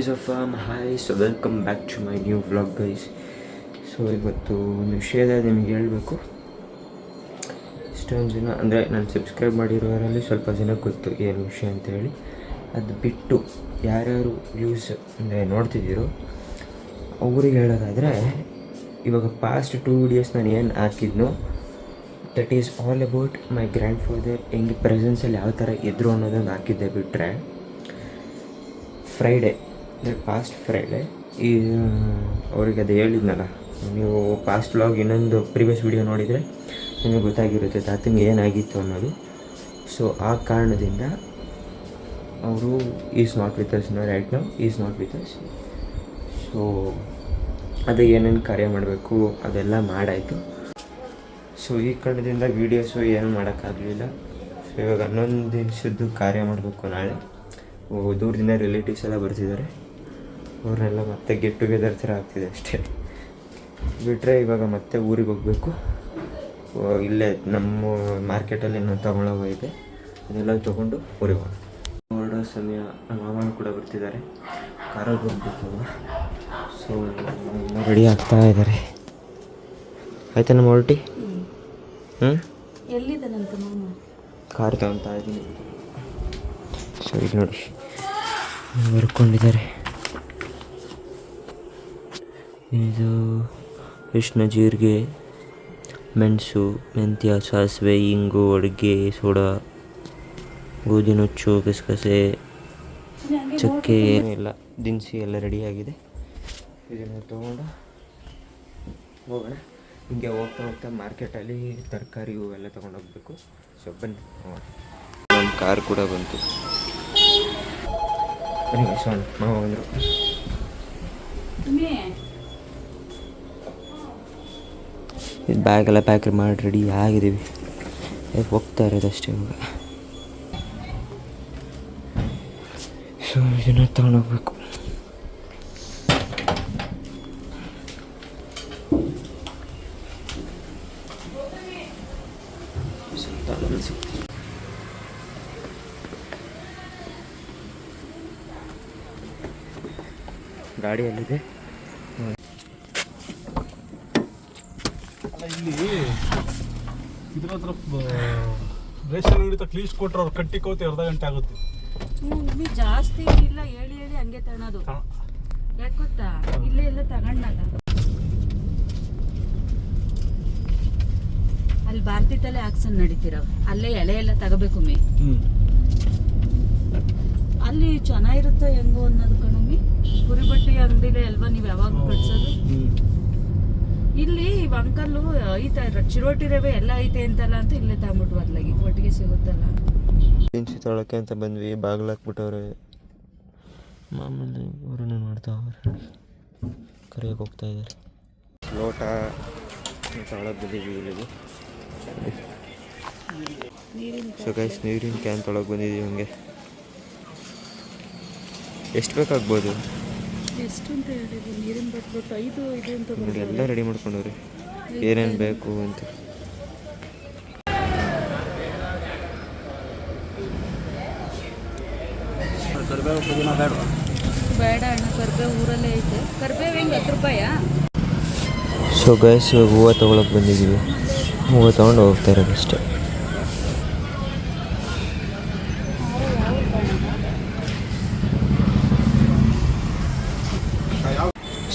is a farm. Hi, so welcome back to my new vlog guys. So ಇವತ್ತು ಒಂದು ವಿಷಯದ ನಿಮಗೆ ಹೇಳಬೇಕು. ಇಷ್ಟೊಂದು ಜನ ಅಂದರೆ ನಾನು ಸಬ್ಸ್ಕ್ರೈಬ್ ಮಾಡಿರೋರಲ್ಲಿ ಸ್ವಲ್ಪ ಜನ ಗೊತ್ತು ಏನು ವಿಷಯ ಅಂತೇಳಿ. ಅದು ಬಿಟ್ಟು ಯಾರ್ಯಾರು ವ್ಯೂಸ್ ಅಂದರೆ ನೋಡ್ತಿದ್ದೀರೋ ಅವ್ರಿಗೆ ಹೇಳೋದಾದರೆ, ಇವಾಗ ಪಾಸ್ಟ್ 2 ವೀಡಿಯೋಸ್ ನಾನು ಏನು ಹಾಕಿದ್ನೋ that is all about my grandfather ಹೆಂಗೆ ಪ್ರೆಸೆನ್ಸಲ್ಲಿ ಯಾವ ಥರ ಇದ್ದರು ಅನ್ನೋದೊಂದು ಹಾಕಿದ್ದೆ. ಬಿಟ್ಟರೆ ಫ್ರೈಡೇ ಅಂದರೆ ಪಾಸ್ಟ್ ಫ್ರೈಡೇ ಈ ಅವ್ರಿಗೆ ಅದು ಹೇಳಿದ್ನಲ್ಲ, ನೀವು ಪಾಸ್ಟ್ ವ್ಲಾಗ್ ಇನ್ನೊಂದು ಪ್ರೀವಿಯಸ್ ವೀಡಿಯೋ ನೋಡಿದರೆ ನಿಮಗೆ ಗೊತ್ತಾಗಿರುತ್ತೆ ತಾತಂಗೆ ಏನಾಗಿತ್ತು ಅನ್ನೋದು. ಸೊ ಆ ಕಾರಣದಿಂದ ಅವರು is not with us right now, is not with us. So ಅದು ಏನೇನು ಕಾರ್ಯ ಮಾಡಬೇಕು ಅದೆಲ್ಲ ಮಾಡಾಯಿತು. ಸೊ ಈ ಕಾರಣದಿಂದ ವೀಡಿಯೋಸು ಏನು ಮಾಡೋಕ್ಕಾಗಲಿಲ್ಲ. ಸೊ ಇವಾಗ 11 ದಿವಸದ್ದು ಕಾರ್ಯ ಮಾಡಬೇಕು ನಾಳೆ. ದೂರದಿಂದ ರಿಲೇಟಿವ್ಸ್ ಎಲ್ಲ ಬರ್ತಿದ್ದಾರೆ, ಅವ್ರನ್ನೆಲ್ಲ ಮತ್ತೆ ಗೆಟ್ ಟುಗೆದರ್ ಥರ ಆಗ್ತಿದೆ ಅಷ್ಟೇ. ಬಿಟ್ಟರೆ ಇವಾಗ ಮತ್ತೆ ಊರಿಗೆ ಹೋಗಬೇಕು. ಇಲ್ಲೇ ನಮ್ಮ ಮಾರ್ಕೆಟಲ್ಲಿ ಇನ್ನೊಂದು ತಗೊಳ್ಳೋಗಿದೆ, ಅದೆಲ್ಲ ತೊಗೊಂಡು ಊರಿಗೆ ಹೋಗೋಣ. ಹೊರಡೋ ಸಮಯ ನಮ್ಮ ಮಾಮನೂ ಕೂಡ ಬರ್ತಿದ್ದಾರೆ, ಕಾರಲ್ಲಿ ಹೋಗ್ಬೇಕು. ಸೊ ರೆಡಿ ಆಗ್ತಾ ಇದ್ದಾರೆ. ಆಯ್ತಾ ನಮ್ಮ ಹೊರಟಿ? ಎಲ್ಲಿದ್ದಾನಂತ ಮಾಮ? ಕಾರ್ ತಗೊತಾ ಇದ್ದೀನಿ. ಸೊ ಈಗ ನೋಡಿ ಬರ್ಕೊಂಡಿದ್ದಾರೆ. ಇದು ಕೃಷ್ಣ, ಜೀರಿಗೆ, ಮೆಣಸು, ಮೆಂತ್ಯ, ಸಾಸಿವೆ, ಇಂಗು, ಅಡುಗೆ ಸೋಡಾ, ಗೋಧಿ ನುಚ್ಚು, ಗಸಗಸೆ, ಚಕ್ಕೆ ಎಲ್ಲ ದಿನಸಿ ಎಲ್ಲ ರೆಡಿಯಾಗಿದೆ. ಇದನ್ನು ತೊಗೊಂಡು ಹೋಗೋಣ. ಹಿಂಗೆ ಹೋಗ್ತಾ ಹೋಗ್ತಾ ಮಾರ್ಕೆಟಲ್ಲಿ ತರಕಾರಿ ಹೂವೆಲ್ಲ ತೊಗೊಂಡೋಗ್ಬೇಕು. ಸೊ ಬನ್ನಿ ಹೋಗೋಣ. ನಮ್ಮ ಕಾರ್ ಕೂಡ ಬಂತು. ಬನ್ನಿ ಬಸವಣ್ಣ ಮಾವ ಬಂದರು. ಇದು ಬ್ಯಾಗೆಲ್ಲ ಪ್ಯಾಕ್ ಮಾಡಿ ರೆಡಿ ಆಗಿದ್ದೀವಿ. ಹೋಗ್ತಾ ಇರೋದಷ್ಟೇ ಇವಾಗ. ಸೊ ಇದನ್ನು ತೊಗೊಂಡೋಗ್ಬೇಕು. ಗಾಡಿಯಲ್ಲಿದೆ. ಅಲ್ಲ ಇಲ್ಲಿ ಇದ್ರ ಹತ್ರ ರೇಷನ್ ಅಂಗಡಿ ತಕ್ಕ ಲೀಸ್ಟ್ ಕೊಟ್ಟರೆ ಅವ್ರು ಕಟ್ಟಿಕೋತಿ ಅರ್ಧ ಗಂಟೆ ಆಗುತ್ತೆ. ಜಾಸ್ತಿ ಇಲ್ಲ, ಹೇಳಿ ಹೇಳಿ ಹಂಗೆ ತಗೊಳೋದು. ಯಾಕೆ ಗೊತ್ತಾ, ಇಲ್ಲೇ ಎಲ್ಲ ತಗೊಂಡಾಗ ಅಲ್ಲಿ ಭಾರತೀತಲ್ಲೇ ಆಕ್ಸನ್ ನಡೀತಿರವ, ಅಲ್ಲೇ ಎಲೆ ಎಲ್ಲ ತಗೋಬೇಕು ಮೇ. ಅಲ್ಲಿ ಚೆನ್ನಾಗಿರುತ್ತೋ ಹೆಂಗೋ ಅನ್ನೋದು ಕಣಮಿ. ಕುರಿ ಬಟ್ಟೆ ಅಂಗಡಿಲೇ ಅಲ್ವಾ ನೀವು ಯಾವಾಗ ಕಟ್ಸೋದು? ಇಲ್ಲಿ ಅಂಕಲ್ಲು ಐತೆ ಚಿರೋಟಿ ರವೆ ಎಲ್ಲ ಐತೆ ಅಂತಲ್ಲ ಅಂತ ಇಲ್ಲೇ ತಗೊಂಬಿಟ್ಟು ಬದಲಾಗಿ ಒಟ್ಟಿಗೆ ಸಿಗುತ್ತಲ್ಲ. ದಿನಸಿ ತೊಳಕ್ಕೆ ಅಂತ ಬಂದ್ವಿ, ಬಾಗಿಲಾಕ್ಬಿಟ್ಟವ್ರೆ. ಮಾಮೂಲಿ ಅವರನ್ನು ಮಾಡ್ತಾವ್ರೆ, ಕರೆಯೋಕೆ ಹೋಗ್ತಾ ಇದ್ದಾರೆ. ಲೋಟ ತೊಳಕ್ಕೆ ಬಂದಿದ್ದೀವಿ ಇಲ್ಲಿಗೆ. ಸೊ ಗೈಸ್, ನೀರಿನ ಕ್ಯಾನ್ ತೊಳಕ್ಕೆ ಬಂದಿದ್ದೀವಿ. ಹಂಗೆ ಎಷ್ಟು ಬೇಕಾಗ್ಬೋದು? ಎಷ್ಟು ಅಂತ ಹೇಳಿದ್ರು, ನೀರಿನ ಬಟ್ಬಿಟ್ಟು 5 ಅಂತ ನೋಡಿ ಎಲ್ಲ ರೆಡಿ ಮಾಡ್ಕೊಂಡವ್ರಿ, ಏನೇನು ಬೇಕು ಅಂತ. ಕರಿಬೇವು ಪುದೀನ ಬೇಡ ಅಣ್ಣ, ಕರಿಬೇವು ಊರಲ್ಲೇ ಐತೆ. ಕರಿಬೇವು ಹೆಂಗೆ 10 ರೂಪಾಯಾ? ಸೊ ಗೈಸ್, ಇವಾಗ ಹೂವು ತೊಗೊಳಕ್ಕೆ ಬಂದಿದ್ದೀವಿ. ಹೂವು ತೊಗೊಂಡು ಹೋಗ್ತಾ ಇರೋದು ಅಷ್ಟೇ.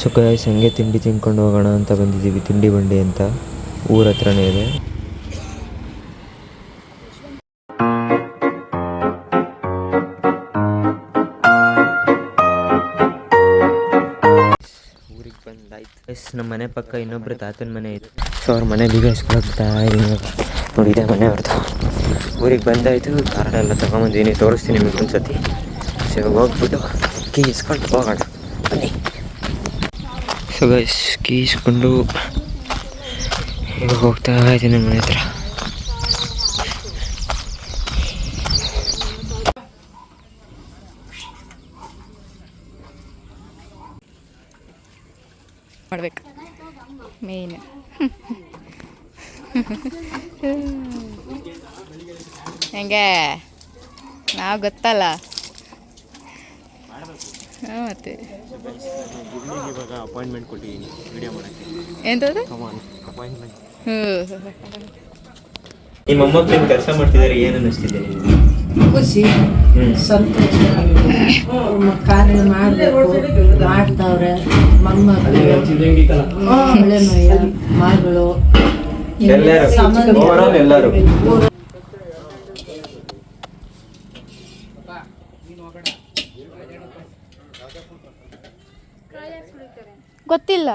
ಸೊ ಗೈಸ್, ಹಂಗೆ ತಿಂಡಿ ತಿನ್ಕೊಂಡು ಹೋಗೋಣ ಅಂತ ಬಂದಿದ್ದೀವಿ. ತಿಂಡಿ ಬಂಡಿ ಅಂತ ಊರ ಹತ್ರನೇ ಇದೆ. ಊರಿಗೆ ಬಂದಾಯ್ತು ಗೈಸ್. ನಮ್ಮ ಮನೆ ಪಕ್ಕ ಇನ್ನೊಬ್ಬರು ತಾತನ ಮನೆ ಇತ್ತು. ಸೊ ಅವ್ರ ಮನೆ ಬೀಗ ಇಸ್ಕೊಳ್ತಾ ಇದ್ದೀನಿ. ನೋಡಿ ಇದೆ ಮನೆ ಅವ್ರದ್ದು. ಊರಿಗೆ ಬಂದಾಯಿತು, ಕಾರ್ಡೆಲ್ಲ ತೊಗೊಂಬಂದಿದ್ದೀನಿ, ತೋರಿಸ್ತೀನಿ ನಿಮಗೆ ಒಂದ್ಸತಿ. ಸೊ ಇವಾಗ ಹೋಗ್ಬಿಟ್ಟು ಕೀ ಇಸ್ಕೊಂಡು ಹೋಗೋಣ ಬನ್ನಿ. ಸೊ ಗೈಸ್, ಕೀ ಇಸ್ಕೊಂಡು ಇವಾಗ ಹೋಗ್ತಾ ಇದ್ದೀನಿ ಮನೆ ಹತ್ರ. ಮಾಡ್ಬೇಕು ಮೇನ್. ಹೆಂಗೆ ನಾವು ಗೊತ್ತಲ್ಲ. ಹಾಂ ಮತ್ತೆ ಗುರುವಿಗೆ ಇವಾಗ ಅಪಾಯಿಂಟ್ಮೆಂಟ್ ಕೊಟ್ಟಿದ್ದೀನಿ ವಿಡಿಯೋ ಮಾಡೋಕ್ಕೆ. ಎಂತದು ಅಪಾಯಿಂಟ್ಮೆಂಟ್. ಹ್ಞೂ ನಿಮ್ಮ ಮೊಮ್ಮಕ್ಕಳು ಕೆಲಸ ಮಾಡ್ತಿದ್ದಾರೆ, ಏನು ಅನ್ನಿಸ್ತಿದೆ ನಿಮಗೆ? ಖುಷಿ, ಸಂತೋಷ. ಕಾರ್ಯ ಮಾಡಬೇಕು, ಮಾಡ್ತಾವ್ರೆ. ಮೊಮ್ಮಕ್ಕಳು, ಹಳೆ ಮೈಯ ಮಗಳು, ಎಲ್ಲರೂ ಓವರಾಲ್ ಎಲ್ಲರೂ. ಗೊತ್ತಿಲ್ಲ.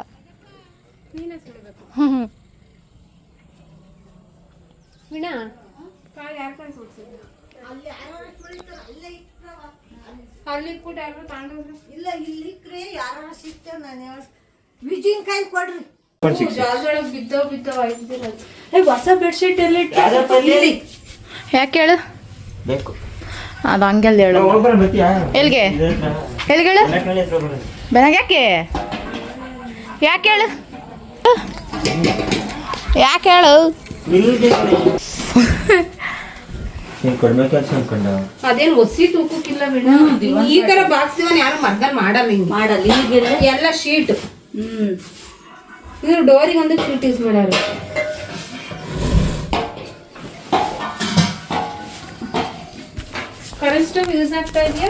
ಇಲ್ಲ ಇಲ್ಲಿಕ್ರೆ ಯಾರು ಸಿಗ್ತೇವೆ. ನಾನು ವಿಜಿಂಗ್ಕಾಯಿ ಕೊಡ್ರಿ. ಹೊಸ ಬೆಡ್ಶೀಟ್ ಎಲ್ಲಿ ಯಾಕೆ ಹೇಳು? ಬೇಕು ಅದು ಹಂಗೆಲ್ಲ ಹೇಳು. ಎಲ್ಲಿಗೆ ಎಲ್ಲಿಗೆ ಹೇಳು? ಬೆನಾಗ ಯಾಕೆ ಯಾಕೆ ಹೇಳು? ಯಾಕೆ ಹೇಳು? ನೀನು ಕಡಿಮೆ ಕೆಲಸ ಅನ್ಕೊಂಡ. ಅದೇನು ಒಸಿ ತೂಕಕ್ಕಿಲ್ಲ ಬಿಡ. ಈ ತರ ಬಾಕ್ಸ್ ಯಾರು ಮರ್ದಲ್ಲಿ ಮಾಡಲ್ಲ, ಹಿಂಗೆ ಮಾಡಲ್ಲ ಈಗೆಲ್ಲ ಎಲ್ಲ ಶೀಟ್. ಇದು ಡೋರಿಗೆ ಒಂದು ಶೀಟ್ ಯೂಸ್ ಮಾಡ್ಯಾರ. ಕರೆಂಟ್ ಸ್ಟವ್ ಯೂಸ್ ಆಗ್ತಾ ಇದೆಯಾ?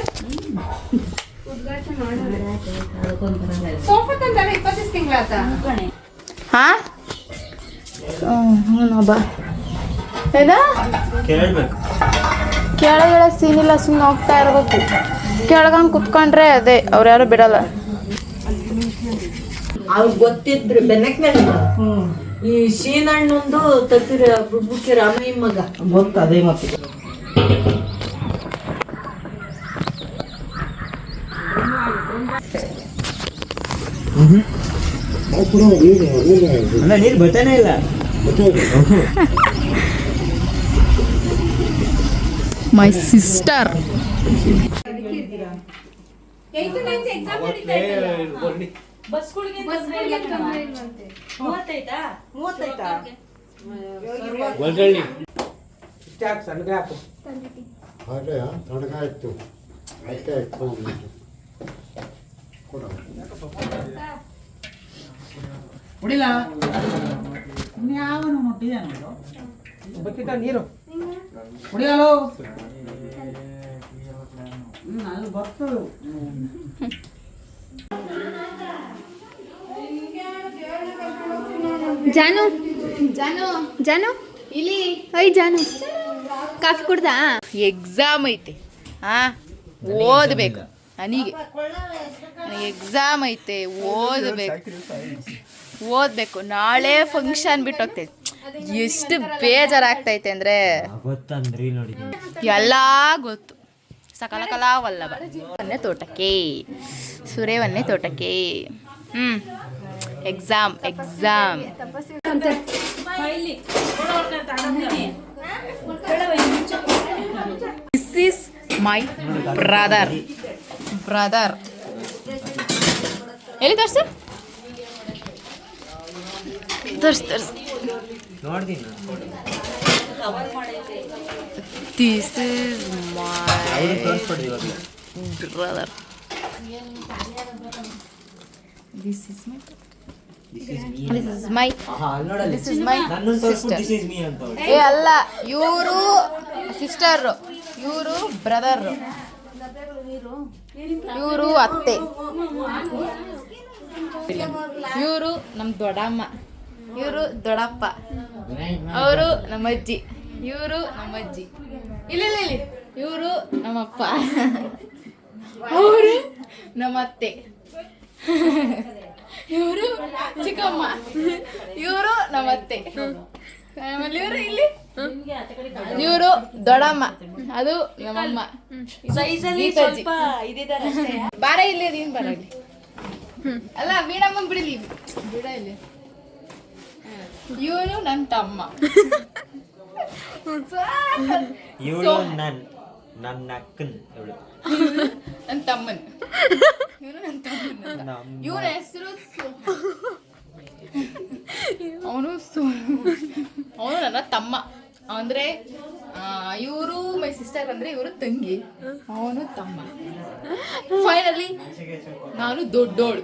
ಸೋಫಾ ತಂದಾರೆ 25 ತಿಂಗಳಾತ. ಹಾಂ ಹ್ಞೂ ಬಾ. ಏನ ಕೇಳಬೇಕು. ಕೆಳಗೆಳ ಸೀನಿಲ್ಲ, ಸುಮ್ಮನೆ ಹೋಗ್ತಾ ಇರಬೇಕು. ಕೆಳಗಂಗೆ ಕುತ್ಕೊಂಡ್ರೆ ಅದೇ ಅವ್ರು ಯಾರು ಬಿಡಲ್ಲ. ಅವ್ರು ಗೊತ್ತಿದ್ರು ಬೆನ್ನಕ್ ಮೇಲೆ. ಈ ಸೀನಣ್ಣಂದು ತತ್ತಿರ ಬುಬ್ಬುಕ್ಕಿ ರಾಮಯ್ಯ ಮಗ ಗೊತ್ತದೇ. ಮತ್ತೆ ಅಲ್ಲ ನೀರು ಬರ್ತಾನೆ ಇಲ್ಲ. ಮೈ ಸಿಸ್ಟರ್ ಬಸ್ಗಳಿಗೆ ಮೂವತ್ತೈತಾ? ತಡಗಾಯ್ತು ಅದಕ್ಕೆ ಹೊಡಿಲ್ಲ ಯಾವನು ಮುಟ್ಟಿದೆ ಬಕ್ಕಿಟ ನೀರು ಹೊಡಿಯಲು ಅದು ಬರ್ತದೆ. ಜಾನು ಜಾನು ಜಾನು ಇಲ್ಲಿ ಐ ಜಾನು ಕಾಫಿ ಕುಡ್ದಾ? ಎಕ್ಸಾಮ್ ಐತೆ. ಹಾಂ ಓದಬೇಕು. ನನಗೆ ಎಕ್ಸಾಮ್ ಐತೆ, ಓದಬೇಕು. ನಾಳೆ ಫಂಕ್ಷನ್ ಬಿಟ್ಟು ಹೋಗ್ತೈತೆ. ಎಷ್ಟು ಬೇಜಾರಾಗ್ತೈತೆ ಅಂದರೆ ಎಲ್ಲ ಗೊತ್ತು. ಸಕಲಕಲ ವಲ್ಲಭ ವನ್ನೇ ತೋಟಕ್ಕೆ, ಸುರೇವನ್ನೇ ತೋಟಕ್ಕೆ. Exam this is my brother. ಎಲ್ಲಿ ತೋರಿಸು? ನೋಡ್ತೀನಿ. This is my brother. This is my sister. ಏ ಅಲ್ಲ, ಇವರು ಸಿಸ್ಟರು, ಇವರು ಬ್ರದರು, ಇವರು ಅತ್ತೆ, ಇವರು ನಮ್ಮ ದೊಡ್ಡಮ್ಮ, ಇವರು ದೊಡ್ಡಪ್ಪ, ಅವರು ನಮ್ಮ ಅಜ್ಜಿ, ಇವರು ನಮ್ಮ ಅಜ್ಜಿ, ಇಲ್ಲಿ ಇವರು ನಮ್ಮಪ್ಪ, ಅವರು ನಮ್ಮತ್ತೆ, ಇವರು ಚಿಕ್ಕಮ್ಮ, ಇವರು ನಮ್ಮತ್ತೆ, ಆಮೇಲೆ ಇವರು ಇಲ್ಲಿ ಇವರು ದೊಡ್ಡಮ್ಮ, ಅದು ನಮ್ಮಮ್ಮ. ಬಾರ ಇಲ್ಲಿ ಅದೇನು ಬರ ಇಲ್ಲಿ ಅಲ್ಲ, ವೀಣಮ್ಮ ಬಿಡಲಿ, ಬಿಡ ಇಲ್ಲಿ. ಇವನು ನನ್ನ ತಮ್ಮ, ಇವಳು ನನ್ನ ಅಕ್ಕನ್, ನನ್ನ ತಮ್ಮನ್, ಇವನು ನನ್ನ ತಮ್ಮನ್. ಇವನ ಹೆಸರು ಅವನು ನನ್ನ ತಮ್ಮ. ಅಂದರೆ ಇವರು ಸಿಸ್ಟರ್ ಅಂದ್ರೆ ಇವರು ತಂಗಿ, ಅವನು ತಮ್ಮ. ಫೈನಲಿ ನಾನು ದೊಡ್ಡೋಳು.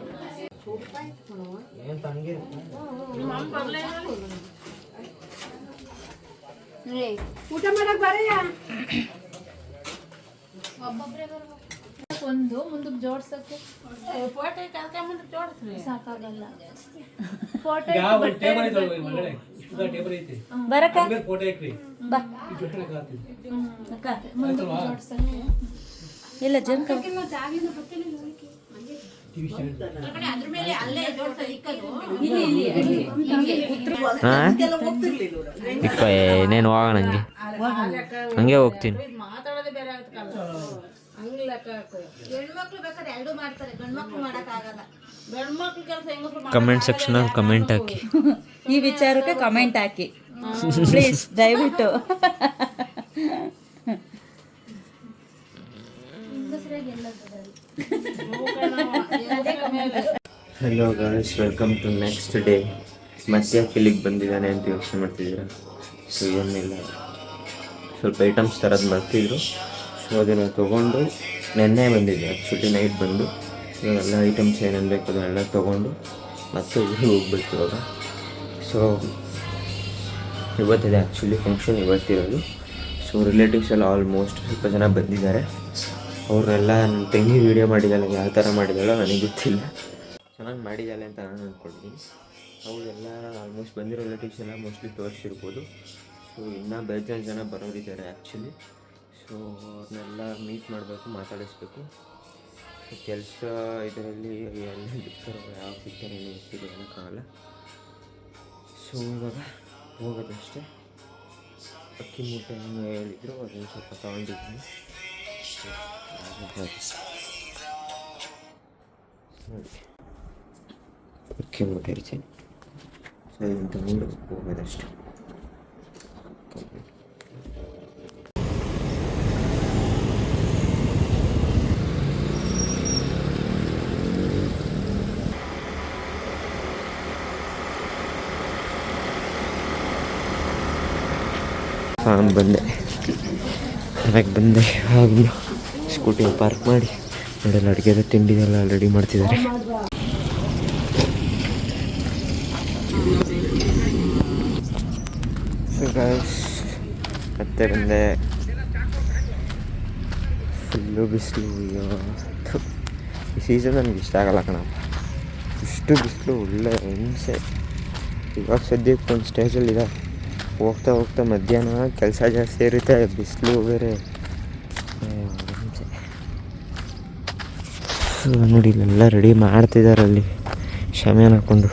ಊಟ ಮಾಡಕ್ ಬರಯ್ಯ. ಒಂದು ಮುಂದಕ್ಕೆ ಜೋಡ್ಸಕ್ಕೆ ಸಾಕಾಗಲ್ಲ. ಇಲ್ಲ ಜಂಕ ಏನೇನು ಹೋಗೋಣ ಹಂಗೆ ಹಂಗೆ ಹೋಗ್ತೀನಿ. ಕಮೆಂಟ್ ಸೆಕ್ಷನ್ ಕಮೆಂಟ್ ಹಾಕಿ, ಈ ವಿಚಾರಕ್ಕೆ ಕಮೆಂಟ್ ಹಾಕಿ ಪ್ಲೀಸ್ ದಯವಿಟ್ಟು. Hello guys, welcome to next day. ಮತ್ತೆ ಯಾಕೆ ಇಲ್ಲಿಗೆ ಬಂದಿದ್ದಾನೆ ಅಂತ ಯೋಚನೆ ಮಾಡ್ತಿದ್ದೀರಾ? ಸೊ ಏನಿಲ್ಲ, ಸ್ವಲ್ಪ ಐಟಮ್ಸ್ ತರೋದು ಮಾಡ್ತಿದ್ರು. ಸೊ ಅದನ್ನು ತೊಗೊಂಡು ನೆನ್ನೆ ಬಂದಿದ್ದೆ, ಆ್ಯಕ್ಚುಲಿ ನೈಟ್ ಬಂದು ಇವಾಗೆಲ್ಲ ಐಟಮ್ಸ್ ಏನೇನು ಬೇಕು ಅದನ್ನೆಲ್ಲ ತೊಗೊಂಡು ಮತ್ತೆ ಊರಿಗೆ ಹೋಗ್ಬೇಕು ಇವಾಗ. ಸೊ ಇವತ್ತಿದೆ ಆ್ಯಕ್ಚುಲಿ ಫಂಕ್ಷನ್, ಇವತ್ತಿರೋದು. ಸೊ ರಿಲೇಟಿವ್ಸ್ ಎಲ್ಲ ಆಲ್ಮೋಸ್ಟ್ ಸ್ವಲ್ಪ ಜನ ಬಂದಿದ್ದಾರೆ. ಅವ್ರನ್ನೆಲ್ಲ ನನ್ನ ತಂಗಿ ವೀಡಿಯೋ ಮಾಡಿದ್ದಾಳೆ, ಯಾವ ಥರ ಮಾಡಿದ್ದಾಳೋ ನನಗೆ ಗೊತ್ತಿಲ್ಲ, ಚೆನ್ನಾಗಿ ಮಾಡಿದ್ದಾಳೆ ಅಂತ ನಾನು ಅಂದ್ಕೊಂಡಿದ್ದೀನಿ. ಅವರೆಲ್ಲ ಆಲ್ಮೋಸ್ಟ್ ಬಂದಿರೋ ರಿಲೇಟಿವ್ಸ್ ಎಲ್ಲ ಮೋಸ್ಟ್ಲಿ ತೋರಿಸಿರ್ಬೋದು. ಸೊ ಇನ್ನೂ ಬೇಜಾರು ಜನ ಬರೋರಿದ್ದಾರೆ ಆ್ಯಕ್ಚುಲಿ. ಸೊ ಅವ್ರನ್ನೆಲ್ಲ ಮೀಟ್ ಮಾಡಬೇಕು, ಮಾತಾಡಿಸ್ಬೇಕು. ಸೊ ಕೆಲಸ ಇದರಲ್ಲಿ ಎಲ್ಲ ಬಿಡ್ತಾರೋ ಯಾವ ಸಿಗ್ತಾರೆ ಏನು ಗೊತ್ತಿಲ್ಲ, ಏನಕ್ಕಾಗಲ್ಲ. ಸೊ ಇವಾಗ ಹೋಗೋದಷ್ಟೇ. ಅಕ್ಕಿ ಮೂಟೆ ಏನು ಹೇಳಿದ್ರು ಅದನ್ನು ಸ್ವಲ್ಪ ತೊಗೊಂಡಿದ್ದೀನಿ. ನೋಡಿ ಅಕ್ಕಿ ಮೂಟೆ ಇರ್ತೀನಿ. ಸೊ ಇದನ್ನು ತಗೊಂಡು ಹೋಗೋದಷ್ಟೇ. ಬಂದೆ ಮನೆಗೆ ಬಂದೆ. ಆಗ ಸ್ಕೂಟಿ ಪಾರ್ಕ್ ಮಾಡಿ ನೋಡಲ್ಲ, ಅಡುಗೆದ ತಿಂಡಿದೆಲ್ಲ ರೆಡಿ ಮಾಡ್ತಿದ್ದಾರೆ. ಸೊ ಗಾಯ್ಸ್ ಮತ್ತೆ ಬಂದೆ. ಫುಲ್ಲು ಬಿಸಿಲು. ಈ ಸೀಸನ್ ನನಗೆ ಇಷ್ಟ ಆಗಲ್ಲ ಕಣಪ್ಪ, ಇಷ್ಟು ಬಿಸಿಲು ಒಳ್ಳೆ ಹಿಂಸೆ. ಇವಾಗ ಸದ್ಯಕ್ಕೆ ಒಂದು ಸ್ಟೇಜಲ್ಲಿದೆ, ಹೋಗ್ತಾ ಹೋಗ್ತಾ ಮಧ್ಯಾಹ್ನ ಕೆಲಸ ಜಾಸ್ತಿ ಇರುತ್ತೆ, ಬಿಸಿಲು ಬೇರೆ ಹಿಂಸೆ. ನೋಡಿ ಇಲ್ಲೆಲ್ಲ ರೆಡಿ ಮಾಡ್ತಿದ್ದಾರೆ ಅಲ್ಲಿ ಶಾಮಿಯಾನ ಹಾಕ್ಕೊಂಡು.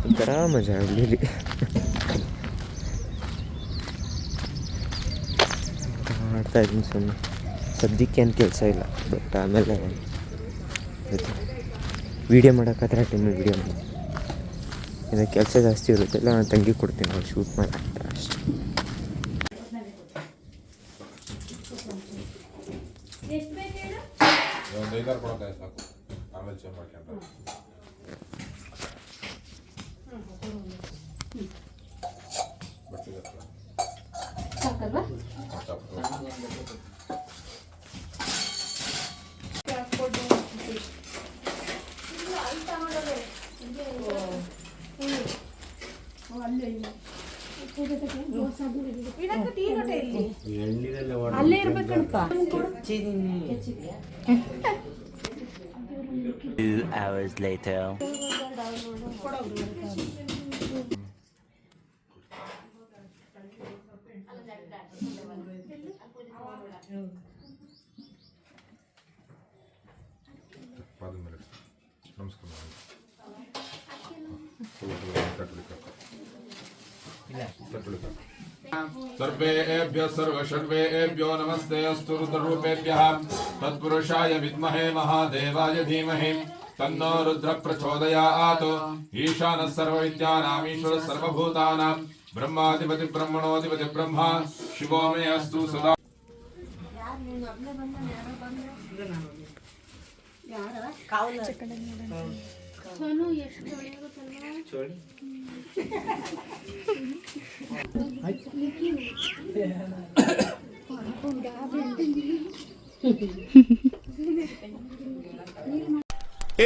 ಒಂಥರ ಮಜಾ ಇಲ್ಲಿ. ಮಾಡ್ತಾ ಇದ್ದೀನಿ ಸುಮ್ಮನೆ, ಸದ್ಯಕ್ಕೆ ಏನು ಕೆಲಸ ಇಲ್ಲ. ಬಟ್ ಆಮೇಲೆ ವೀಡಿಯೋ ಮಾಡೋಕ್ಕಾದ್ರೆ ಟೈಮಲ್ಲಿ ವೀಡಿಯೋ ಮಾಡಿ, ಇದಕ್ಕೆ ಕೆಲಸ ಜಾಸ್ತಿ ಇರುತ್ತೆ. ಇಲ್ಲ ನಾನು ತಂಗಿ ಕೊಡ್ತೀನಿ, ಅವ್ರು ಶೂಟ್ ಮಾಡಿ ಹಾಕ್ತಾರೆ ಅಷ್ಟೇ. ಅಲ್ಲೇ ಇರ್ಬೇಕಣಪ್ಪ. 2 hours later. सर्वेभ्यः सर्वषड्वेभ्यो नमस्ते अस्तु रुद्ररूपेभ्यः तत्पुरुषाय विद्महे महादेवाय धीमहि तन्नो रुद्रः प्रचोदयात् ईशानः सर्वविद्यानाम् ईश्वरः सर्वभूतानां ब्रह्माधिपति ब्रह्मणोऽधिपति ब्रह्मा शिवो मे अस्तु सदा. ಚೋಳಿ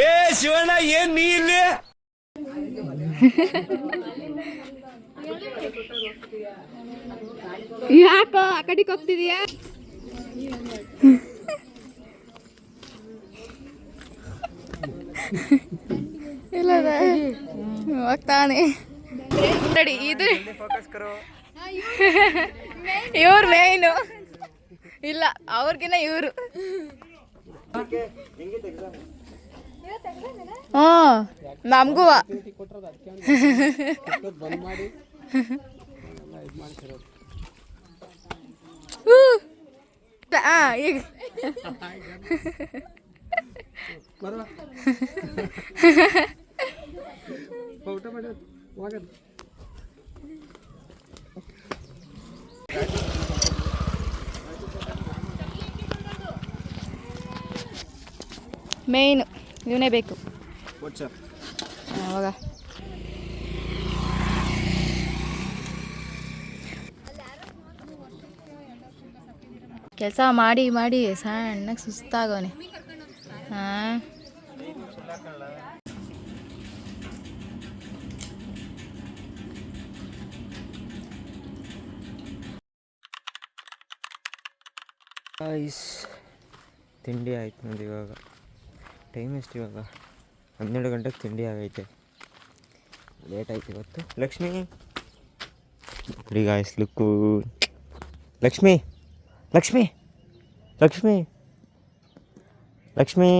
ಏ ಶಿವಣ್ಣ ಏನ್ ನೀ ಇಲ್ಲಿ ಯಾಕೋ ಆ ಕಡೆಗೆ ಹೋಗ್ತಿದೀಯಾ? ಇಲ್ಲ ಹೋಗ್ತಾನೆ ನೋಡಿ. ಇದು ಇವ್ರ ಮೇಯ್ನು. ಇಲ್ಲ ಅವ್ರಿಗಿನ್ನ ಇವರು. ನಮಗೂ ಈಗ ಮೇಯ್ನು ಇವನೇ ಬೇಕು ಅವಾಗ. ಕೆಲಸ ಮಾಡಿ ಮಾಡಿ ಸಣ್ಣಗೆ ಸುಸ್ತಾಗವನೆ. ಹಾಂ ತಿಂಡಿ ಆಯ್ತು ನೋಡಿ. ಇವಾಗ ಟೈಮ್ ಎಷ್ಟು? ಇವಾಗ 12 ಗಂಟೆಗೆ ತಿಂಡಿ ಆಗೈತೆ. ಲೇಟ್ ಆಯ್ತು ಇವತ್ತು. ಲಕ್ಷ್ಮಿ ನೋಡಿ guys look. Lakshmi Lakshmi Lakshmi Lakshmi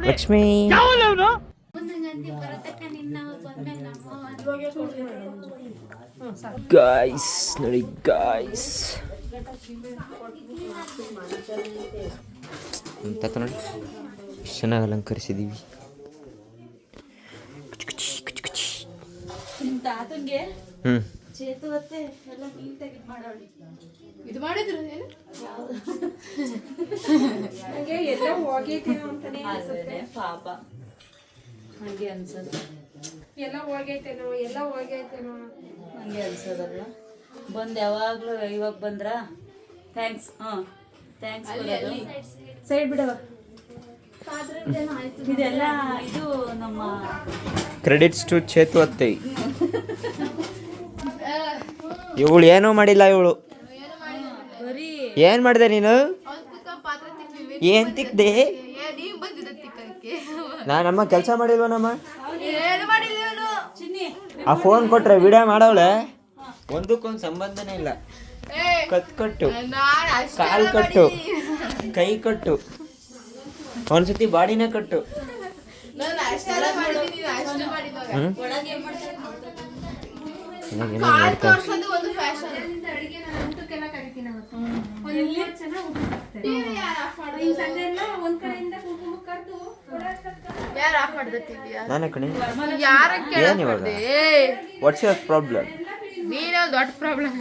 Lakshmi guys ನೋಡಿ ಗಾಯ್ಸ್ ಅಂತ ನೋಡಿ ಎಷ್ಟು ಚೆನ್ನಾಗಿ ಅಲಂಕರಿಸಿದ್ದೀವಿ. ಚೇತುವತ್ತೆ ಎಲ್ಲ ನೀಟಾಗಿ ಮಾಡೋಳಿ. ಇದು ಮಾಡಿದ್ರು ನಂಗೆ ಎಲ್ಲ ಹೋಗೈತೇನೋ ಅಂತಾನೆ ಅದೇ ಪಾಪ ಹಂಗೆ ಅನ್ಸೋದು. ಎಲ್ಲ ಹೋಗೈತೇನೋ ಹಂಗೆ ಅನ್ಸೋದಲ್ಲ. ಬಂದು ಯಾವಾಗಲೂ ಇವಾಗ ಬಂದ್ರಾ ಥ್ಯಾಂಕ್ಸ್. ಥ್ಯಾಂಕ್ಸ್ ಸೈಡ್ ಬಿಡವ. ಇದೆಲ್ಲ ಇದು ನಮ್ಮ ಕ್ರೆಡಿಟ್ಸ್ ಟು ಚೇತು ಅತ್ತೆ. ಇವಳು ಏನೂ ಮಾಡಿಲ್ಲ. ಇವಳು ಏನು ಮಾಡಿದೆ ನೀನು? ಏನು ತಿಕ್ದೆ? ನಾನಮ್ಮ ಕೆಲಸ ಮಾಡಿಲ್ವನಮ್ಮ? ಆ ಫೋನ್ ಕೊಟ್ರೆ ವಿಡಿಯೋ ಮಾಡವಳೆ. ಒಂದಕ್ಕೊಂದು ಸಂಬಂಧನೇ ಇಲ್ಲ. ಕತ್ ಕಟ್ಟು, ಕಾಲು ಕಟ್ಟು, ಕೈ ಕಟ್ಟು, ಒಂದ್ಸತಿ ಬಾಡಿನ ಕಟ್ಟು. ನಾನೇ ಕಣೆ. ಏನು ಇವಾಗ? What's your problem? ನೀನೇ ದೊಡ್ಡ ಪ್ರಾಬ್ಲಮ್.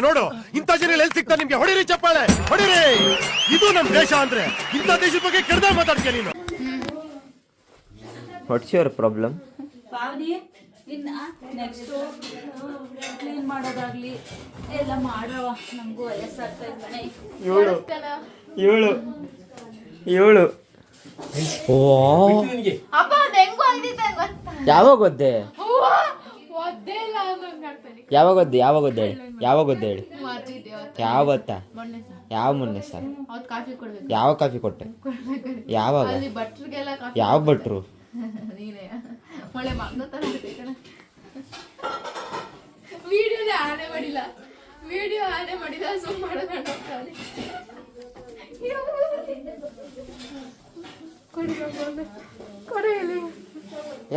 ನೋಡು ಇಂಥ ಜನ ಎಲ್ಲಿ ಸಿಗ್ತಾ ನಿಮ್ಗೆ? ಹೊಡಿರಿ ಚಪ್ಪಾಳೆ ಹೊಡಿರಿ. ಇದು ನಮ್ ದೇಶ ಅಂದ್ರೆ ಇಂಥ ದೇಶದ ಬಗ್ಗೆ ಕೆಡ್ದ ಮಾತಾಡ್ತೀಯ ನೀನು. What's your problem? ಪಾವನಿ ಇನ್ನು ನೆಕ್ಸ್ಟು ಕ್ಲೀನ್ ಮಾಡೋದಾಗ್ಲಿ ಎಲ್ಲ ಮಾಡ್ರವ. ನಮಗೂ ವಯಸ್ಸಾಗ್ತಾ ಇದ್ದಾನೆ. ಇವಳು ಓ ಯಾವಾಗ ಒದ್ದೆ? ಯಾವಾಗ ಒದ್ದೆ? ಹೇಳಿ. ಯಾವತ್ತ? ಯಾವ ಮೊನ್ನೆ ಸರ್? ಯಾವ ಕಾಫಿ ಕೊಟ್ಟೆ? ಯಾವಾಗ? ಯಾವ ಭಟ್ರು? ವಿಡಿಯೋ ಆನೆ ಮಾಡಿಲ್ಲ ಸುಮ್ ಮಾಡೋಣ.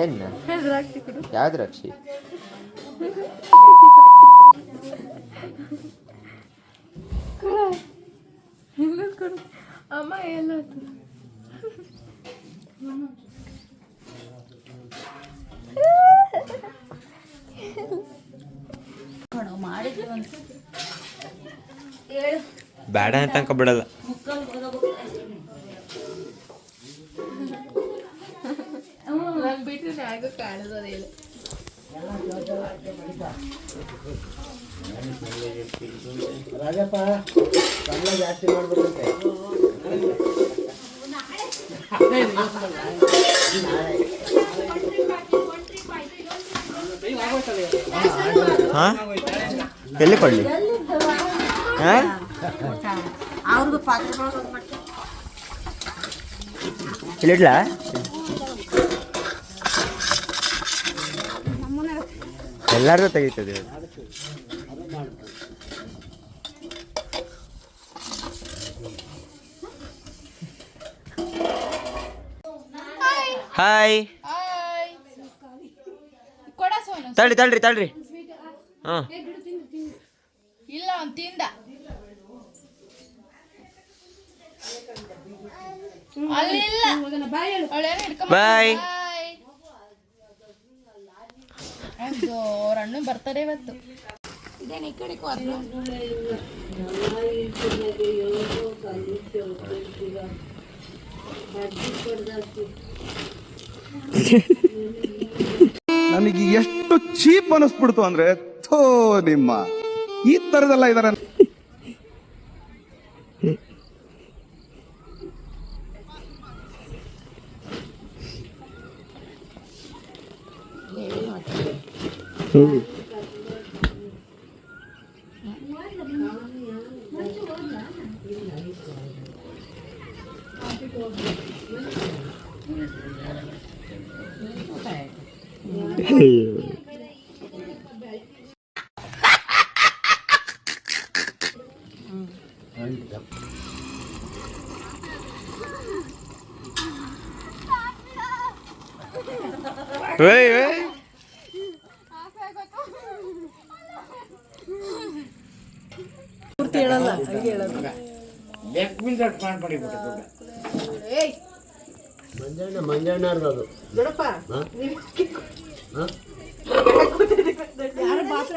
ಏನ? ಯಾವ ದ್ರಾಕ್ಷಿ? ಅಮ್ಮ ಎಲ್ಲ ಮಾಡಿದ್ವಿ ಒಂದು ಬೇಡ ಅಂತ ಬಿಡಲ್ಲ. ಮುಕ್ಕಲ್ ರಾಜಪ್ಪ ಕಳ್ಳ ಜಾಸ್ತಿ ಮಾಡ್ಬೇಕಂತೆ. ಹಾಂ ಎಲ್ಲಿ ಕೊಡಲಿ ಹಾಂ ಅವ್ರಿಗೂ ಪಾತ್ರ ಇಲ್ಲಿಡ್ಲಾ ಎಲ್ಲಾರ್ದು ತೆಗಿತದೆ. ಹಾಯ್ ಕೊಡ ಸೋನು. ತಳ್ರಿ ಹಾಂ ಇಲ್ಲ ಅವ್ನು ತಿಂದ. ಅಲ್ಲಿಲ್ಲ ಅವಳೇನು ಹಿಡ್ಕೊಂಡ್ ಬಾಯ್. ಅವ್ರ ಅಣ್ಣ ಬರ್ತಾರೆ ಇವತ್ತು. ಇದೇನು ಈ ಕಡೆ ಹೋದ್ಲು. ನನಗೆ ಎಷ್ಟು ಚೀಪ್ ಅನಿಸ್ಬಿಡ್ತು ಅಂದ್ರೆ ಥೋ ನಿಮ್ಮ ಈ ತರದೆಲ್ಲ ಇದಾರೆ. ಮಂಜಣ್ಣರ್ದು ಅದು. ದೊಡ್ಡಪ್ಪ ಹಾಂ? ಹಾಂ? ಯಾರು ಬಾತ್ರ